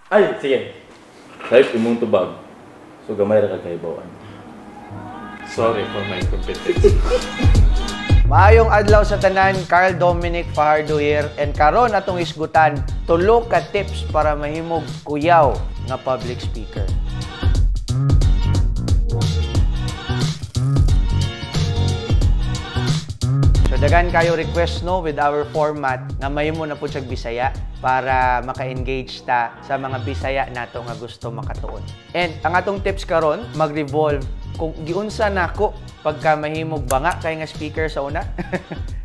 Ay, sige. Kahit imong tubag, so gamay ra ka kahibawan. Sorry for my incompetence. Maayong adlaw sa tanan, Carl Dominic Fajardo here, and karon atong isgutan tulo ka tips para mahimog kuyaw nga public speaker. So dagan kayo request no with our format nga mahimo na pud siyag Bisaya para maka-engage ta sa mga Bisaya nato nga gusto makatuon. And ang atong tips karon mag-revolve kung giunsa nako pagka mahimog banga kay nga speaker sa una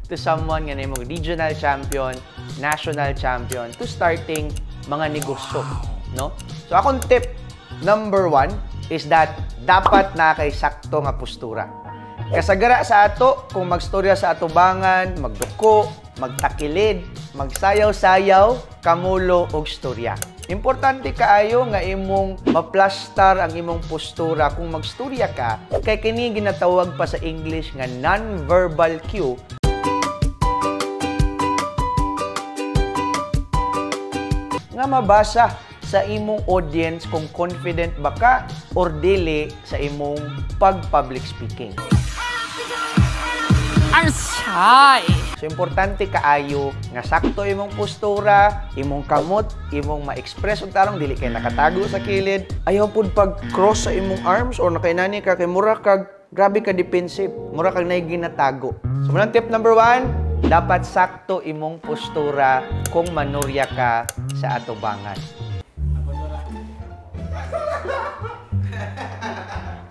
to someone nga nahimog regional champion, national champion, to starting mga negosyo, no? So akong tip number 1 is that dapat na kay sakto nga postura. Kasagara sa ato kung magstorya sa atubangan, magduko, magtakilid, magsayaw-sayaw, kamulo og storya. Importante kaayo nga imong maplastar ang imong postura kung magstorya ka kay kini ginatawag pa sa English nga non-verbal cue. Nga mabasa sa imong audience kung confident ba ka or dili sa imong pag-public speaking. I'm shy. So, importante kaayo nga sakto imong postura, imong kamot, imong ma-express og tarong dili kay nakatago sa kilid. Ayaw pud pag-cross sa imong arms or nakainani ka kay mura kag grabe ka defensive, mura kag nay ginatago. So, munang tip number 1, dapat sakto imong postura kung manurya ka sa atubangan.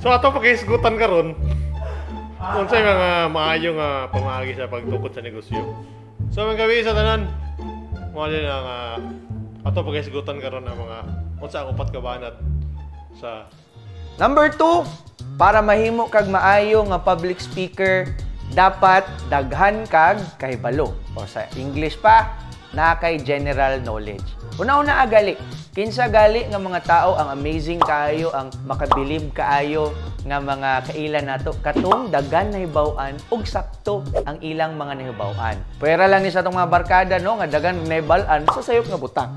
So ato paghisgutan karon. Unsay mga maayo nga pamaagi sa pagtukod sa negosyo. So mga gawi sa tanan, mo din ang ato paghisgutan karon ang mga unsa ang upat ka banat sa Number 2, para mahimo kag maayo nga public speaker, dapat daghan kag kahibalo. O sa English pa, na kay general knowledge. Una-una agali, kinsa gali nga mga tao ang amazing kaayo, ang makabilib kaayo nga mga kailan nato katong daghan na hibaw-an ug sakto ang ilang mga nahibaw-an. Pwera lang ni sa tong mga barkada no nga daghan nahibaw-an sa sayop nga butang.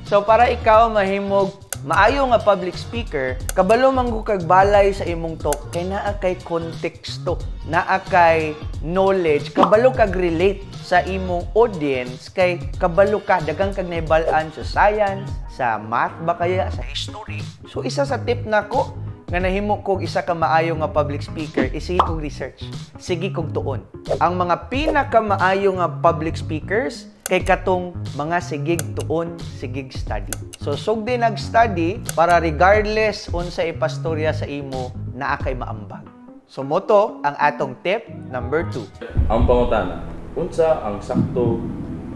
So para ikaw mahimog maayo nga public speaker, kabalo manggo kag balay sa imong talk kay naa kay konteksto, naa kay knowledge, kabalo kag relate sa imong audience kay kabalo ka daghang kag nahibaw-an sa science, sa math ba kaya sa history. So isa sa tip nako nga nahimo kog isa ka maayo nga public speaker is sige kog research, sige kog tuon. Ang mga pinakamaayo nga public speakers kay katong mga sigig tuon, sigig study. So sugdi nag-study para regardless unsa ipastorya sa imo naa kay maambag. So moto ang atong tip number 2. Ang pangutana, unsa ang sakto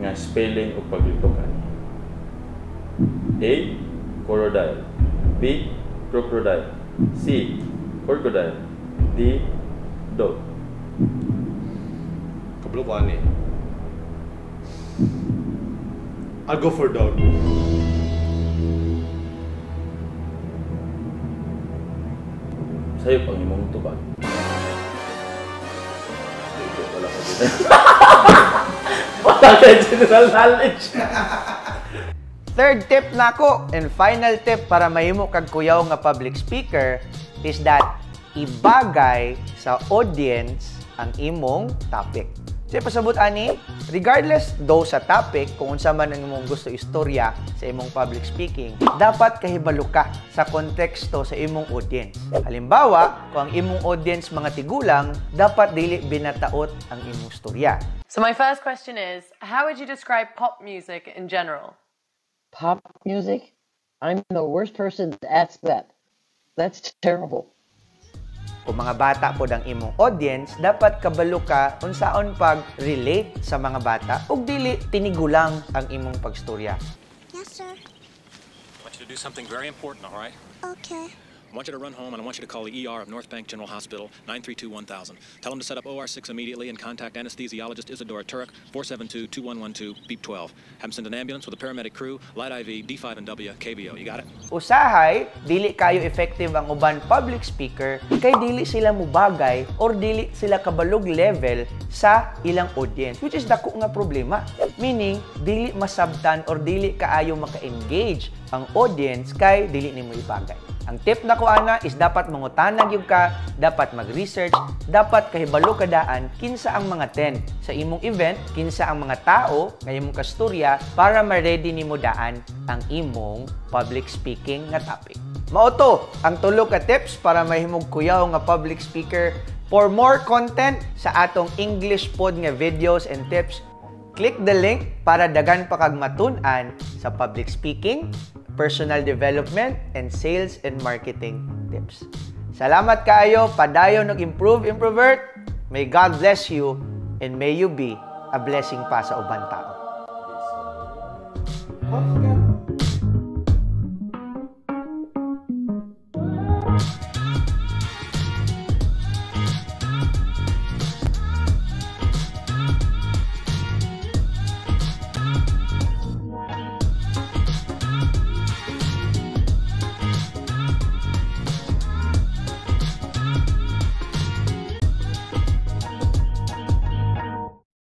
nga spelling ug paglitukan? A. Crocodile. B. Crocodile. C. Crocodile. D. Dog. kablukan eh. I'll go for dog. Sa'yo pang imong tubag. Wala ka din. Wala ka general knowledge. Third tip nako and final tip para mahimo kag kuyaw nga public speaker is that ibagay sa audience ang imong topic. So pasabot ani, regardless daw sa topic kung unsa man ang imong gusto istorya sa imong public speaking, dapat kahibalo ka sa konteksto sa imong audience. Halimbawa, kung ang imong audience mga tigulang, dapat dili binataot ang imong storya. So my first question is, how would you describe pop music in general? Pop music? I'm the worst person to ask that. That's terrible. Kung mga bata po ang imong audience, dapat kabalo ka unsaon pag-relate sa mga bata ug dili tinigulang ang imong pagstorya. Yes, sir. I want you to do something very important, all right? Okay. I want you to run home and I want you to call the ER of North Bank General Hospital, 932-1000. Tell them to set up OR6 immediately and contact anesthesiologist Isadora Turek, 472-2112, beep 12. Have them send an ambulance with a paramedic crew, light IV, D5 and W, KBO. You got it? Usahay, dili kayo effective ang uban public speaker kay dili sila mubagay or dili sila kabalog level sa ilang audience, which is dako nga problema. Meaning, dili masabtan or dili kaayo maka-engage ang audience kay dili nimo ibagay. Ang tip na ko ana is dapat mangutanag yung ka, dapat mag-research, dapat kahibalo kadaan kinsa ang mga trend sa imong event, kinsa ang mga tao nga imong kasturya para ma-ready nimo daan ang imong public speaking nga topic. Mao to ang tulo ka tips para mahimog kuyaw nga public speaker. For more content sa atong English pod nga videos and tips, click the link para dagan pa kag matun-an sa public speaking, personal development, and sales and marketing tips. Salamat kaayo, padayon nag-improve, improvert. May God bless you and may you be a blessing pa sa ubang tao.